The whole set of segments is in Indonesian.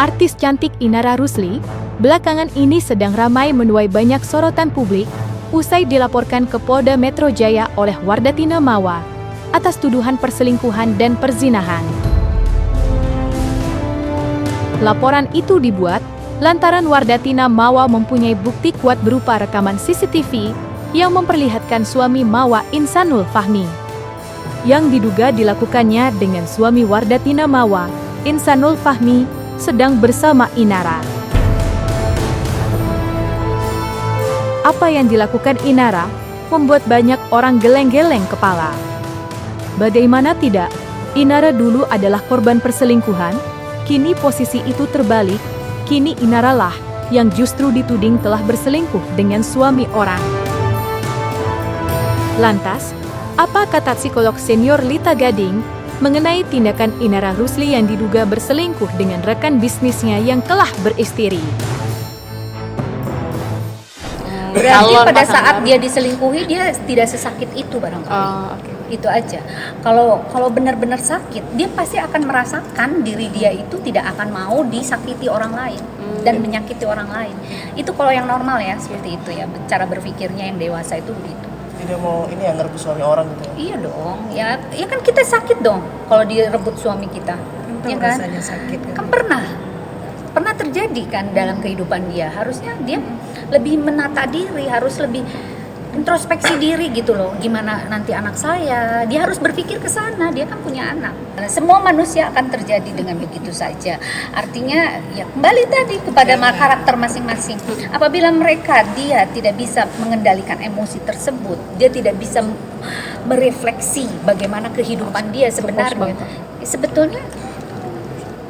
Artis cantik Inara Rusli, belakangan ini sedang ramai menuai banyak sorotan publik usai dilaporkan ke Polda Metro Jaya oleh Wardatina Mawa atas tuduhan perselingkuhan dan perzinahan. Laporan itu dibuat lantaran Wardatina Mawa mempunyai bukti kuat berupa rekaman CCTV yang memperlihatkan suami Mawa Insanul Fahmi yang diduga dilakukannya dengan suami Wardatina Mawa, Insanul Fahmi, sedang bersama Inara. Apa yang dilakukan Inara membuat banyak orang geleng-geleng kepala. Bagaimana tidak, Inara dulu adalah korban perselingkuhan, kini posisi itu terbalik, kini Inara lah yang justru dituding telah berselingkuh dengan suami orang. Lantas, apa kata psikolog senior Lita Gading mengenai tindakan Inara Rusli yang diduga berselingkuh dengan rekan bisnisnya yang telah beristri? Berarti pada saat dia diselingkuhi dia tidak sesakit itu barangkali. Itu aja. Kalau benar-benar sakit, dia pasti akan merasakan diri dia itu tidak akan mau disakiti orang lain dan menyakiti orang lain. Itu kalau yang normal ya, seperti itu ya. Cara berpikirnya yang dewasa itu begitu. Dia mau ini yang ngerebut suami orang gitu. Iya dong. Ya kan kita sakit dong kalau dia rebut suami kita. Ya kan? Rasanya sakit Kan pernah terjadi kan dalam kehidupan dia. Harusnya dia lebih menata diri, harus lebih introspeksi diri gitu loh. Gimana nanti anak saya? Dia harus berpikir ke sana, dia kan punya anak. Semua manusia akan terjadi dengan begitu saja. Artinya ya kembali tadi kepada karakter masing-masing. Apabila dia tidak bisa mengendalikan emosi tersebut, dia tidak bisa merefleksi bagaimana kehidupan dia sebenarnya. Sebetulnya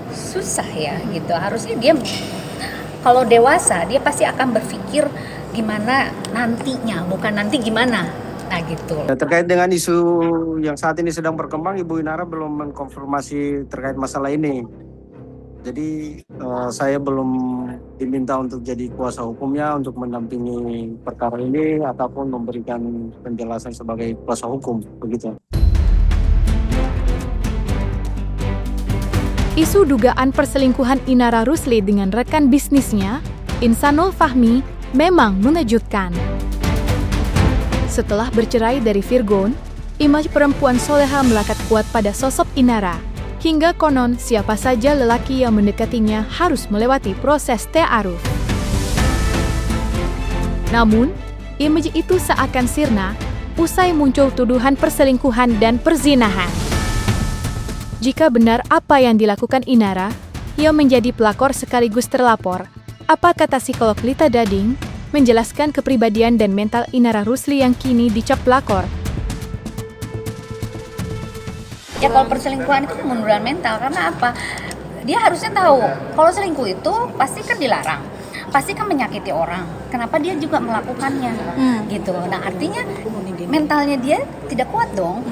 susah ya gitu. Harusnya dia kalau dewasa dia pasti akan berpikir gimana nantinya, bukan nanti gimana. Nah gitu. Terkait dengan isu yang saat ini sedang berkembang, Ibu Inara belum mengkonfirmasi terkait masalah ini. Jadi saya belum diminta untuk jadi kuasa hukumnya untuk mendampingi perkara ini ataupun memberikan penjelasan sebagai kuasa hukum, begitu. Isu dugaan perselingkuhan Inara Rusli dengan rekan bisnisnya, Insanul Fahmi, memang mengejutkan. Setelah bercerai dari Virgon, imaj perempuan soleha melekat kuat pada sosok Inara, hingga konon siapa saja lelaki yang mendekatinya harus melewati proses ta'aruf. Namun, imaj itu seakan sirna usai muncul tuduhan perselingkuhan dan perzinahan. Jika benar apa yang dilakukan Inara, yang menjadi pelakor sekaligus terlapor, apa kata psikolog Lita Gading menjelaskan kepribadian dan mental Inara Rusli yang kini dicap pelakor? Ya kalau perselingkuhan itu kemunduran mental, karena apa? Dia harusnya tahu kalau selingkuh itu pasti kan dilarang, pasti kan menyakiti orang. Kenapa dia juga melakukannya? Gitu. Nah artinya mentalnya dia tidak kuat dong.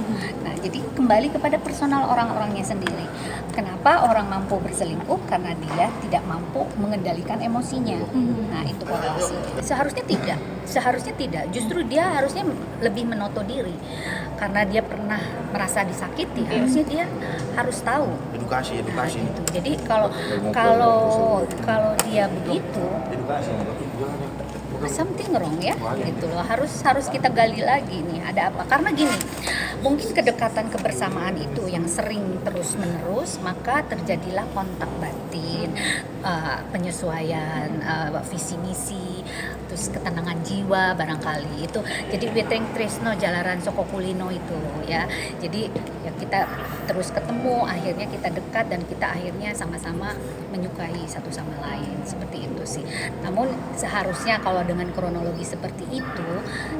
Nah jadi kembali kepada personal orang-orangnya sendiri. Kenapa orang mampu berselingkuh? Karena dia tidak mampu mengendalikan emosinya. Nah itu korelasi. Seharusnya tidak. Justru dia harusnya lebih menoto diri. Karena dia pernah merasa disakiti, harusnya dia harus tahu. Edukasi. Nah, gitu. Jadi kalau dia begitu, something wrong ya, gitu loh. Harus kita gali lagi nih, ada apa? Karena gini, mungkin kedekatan kebersamaan itu yang sering terus-menerus, maka terjadilah kontak batin, penyesuaian visi misi, terus ketenangan jiwa barangkali itu. Jadi Weteng Tresno Jalaran Soko Kulino itu ya. Jadi ya kita terus ketemu, akhirnya kita dekat dan kita akhirnya sama-sama menyukai satu sama lain, seperti itu sih. Namun seharusnya kalau dengan kronologi seperti itu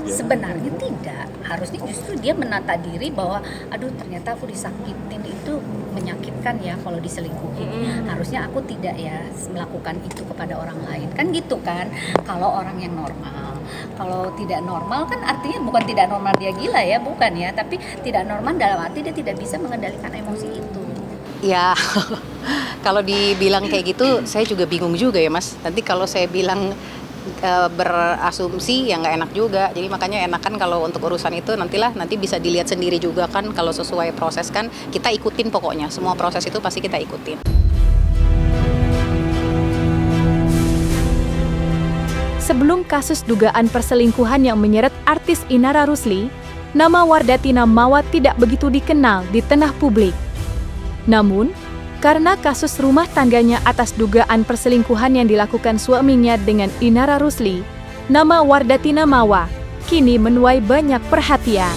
sebenarnya tidak. Harusnya justru dia menata diri bahwa aduh ternyata aku disakitin, itu menyakitkan ya kalau diselingkuhi. Harusnya aku tidak ya melakukan itu kepada orang lain. Kan gitu kan kalau orang yang normal. Kalau tidak normal kan artinya bukan tidak normal dia gila ya, bukan ya, tapi tidak normal dalam arti dia tidak bisa mengendalikan emosi itu. Ya, kalau dibilang kayak gitu, saya juga bingung juga ya Mas. Nanti kalau saya bilang berasumsi ya nggak enak juga. Jadi makanya enakan kalau untuk urusan itu nanti bisa dilihat sendiri juga kan. Kalau sesuai proses kan kita ikutin, pokoknya semua proses itu pasti kita ikutin. Sebelum kasus dugaan perselingkuhan yang menyeret artis Inara Rusli, nama Wardatina Mawa tidak begitu dikenal di tengah publik. Namun, karena kasus rumah tangganya atas dugaan perselingkuhan yang dilakukan suaminya dengan Inara Rusli, nama Wardatina Mawa kini menuai banyak perhatian.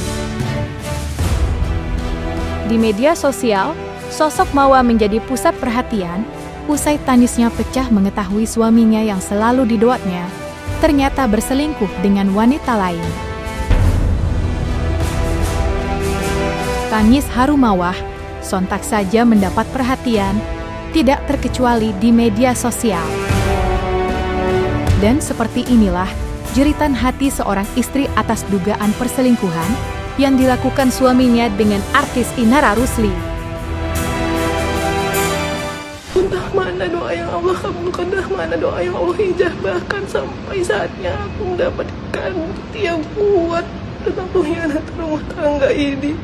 Di media sosial, sosok Mawa menjadi pusat perhatian usai tangisnya pecah mengetahui suaminya yang selalu didoatnya ternyata berselingkuh dengan wanita lain. Tangis haru Mawah sontak saja mendapat perhatian, tidak terkecuali di media sosial. Dan seperti inilah jeritan hati seorang istri atas dugaan perselingkuhan yang dilakukan suaminya dengan artis Inara Rusli. Entah mana doa yang Allah kabulkan, entah mana doa yang Allah ijabahkan, sampai saatnya aku mendapatkan bukti yang kuat tentang pengkhianatan rumah tangga ini,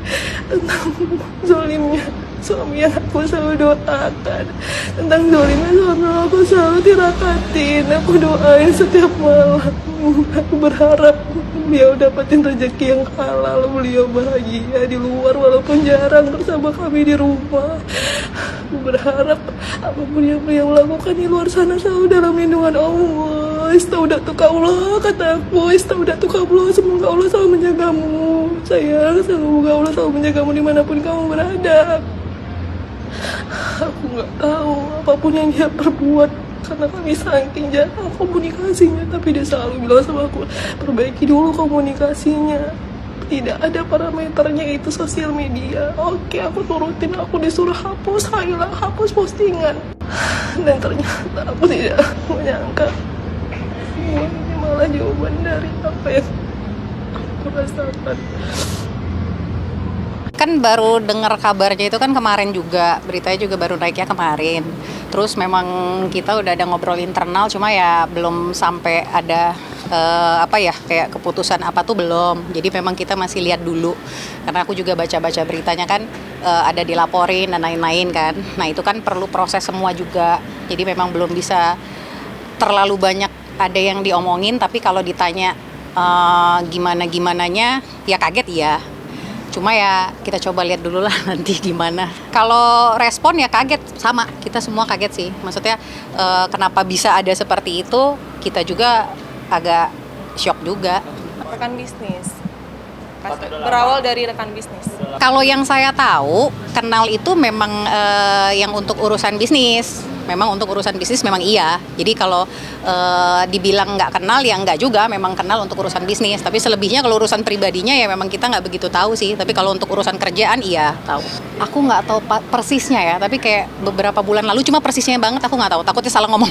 tentang zolimnya suami yang aku selalu doakan, tentang zolimnya suami aku selalu dirakatin. Aku doain setiap malam, aku berharap beliau dapatin rezeki yang halal, beliau bahagia di luar walaupun jarang bersama kami di rumah. Aku berharap apapun yang beliau lakukan di luar sana selalu dalam lindungan Allah. Istaudatukaulah, kata aku, istaudatukaulah, semoga Allah selalu menjagamu sayang, semoga Allah selalu menjagamu dimanapun kamu berada. Aku nggak tahu apapun yang dia perbuat, karena kami saking jarang komunikasinya, tapi dia selalu bilang sama aku, perbaiki dulu komunikasinya. Tidak ada parameternya itu sosial media. Oke, aku turutin, aku disuruh hapus, hilang, hapus postingan. Dan ternyata aku tidak menyangka semua ini malah jawaban dari apa yang aku rasakan. Kan baru dengar kabarnya itu kan kemarin juga, beritanya juga baru naiknya kemarin. Terus memang kita udah ada ngobrol internal, cuma ya belum sampai ada kayak keputusan apa tuh belum. Jadi memang kita masih lihat dulu, karena aku juga baca-baca beritanya kan ada dilaporin dan lain-lain kan. Nah itu kan perlu proses semua juga, jadi memang belum bisa terlalu banyak ada yang diomongin. Tapi kalau ditanya gimana-gimananya, ya kaget ya. Cuma ya kita coba lihat dulu lah nanti gimana. Kalau respon ya kaget, sama kita semua kaget sih. Maksudnya kenapa bisa ada seperti itu, kita juga agak shock juga. Rekan bisnis, berawal dari rekan bisnis. Kalau yang saya tahu, kenal itu memang yang untuk urusan bisnis. Memang untuk urusan bisnis memang iya. Jadi kalau dibilang nggak kenal ya nggak juga, memang kenal untuk urusan bisnis. Tapi selebihnya kalau urusan pribadinya ya memang kita nggak begitu tahu sih. Tapi kalau untuk urusan kerjaan iya tahu. Aku nggak tahu persisnya ya, tapi kayak beberapa bulan lalu, cuma persisnya banget aku nggak tahu. Takutnya salah ngomong.